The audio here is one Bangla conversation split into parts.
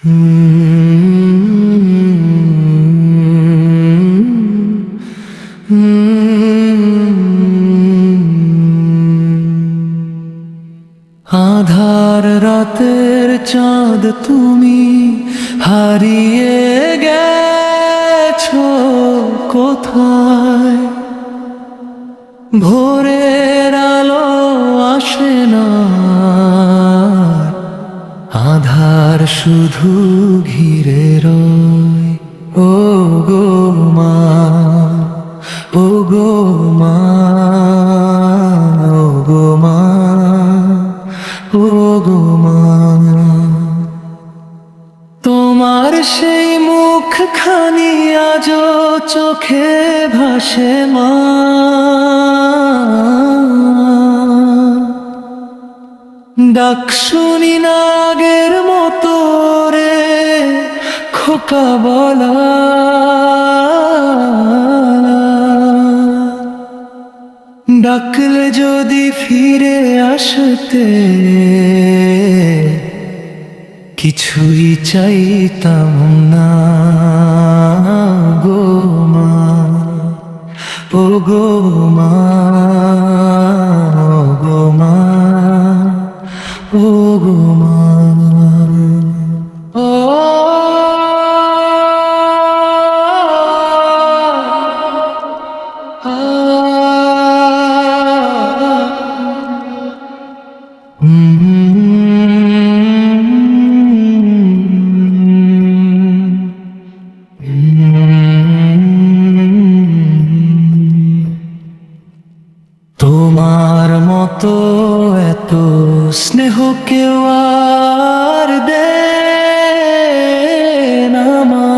আধার রাতের চাঁদ তুমি হারিয়ে গেছো কোথায়? ভোরের আলো আসে না, আধার শুধু ঘিরে রয়। ও গো মা, ও গো মা, ও গো মা, ও গো মা। তোমার সেই মুখখানি আজও চোখে ভাসে মা। ডাক শুনি না আগের মতো রে খোকা বলা। ডাকলে যদি ফিরে আসতে কিছুই চাইতাম না গো মা, ও গো মা, ও গো মা, ও গো মা। ও তোমার মতো এত স্নেহ কেউ আর দেয় না মা।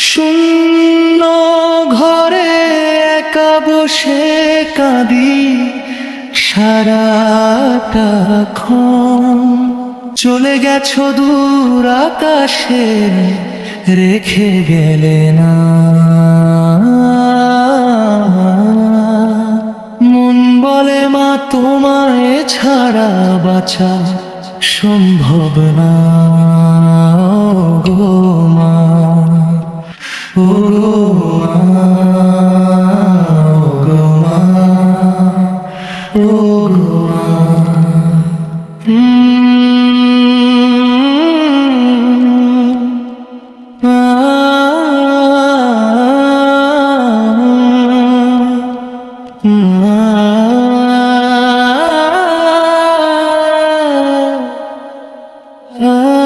শূন্য ঘরে একা বসে কাঁদি সারাটাক্ষণ। চলে গেছো দূর আকাশে, রেখে গেলে না। মন বলে মা তোমায় ছাড়া বাঁচা সম্ভব না গো মা, ও গো মা, ও গো মা, ও গো মা। Ah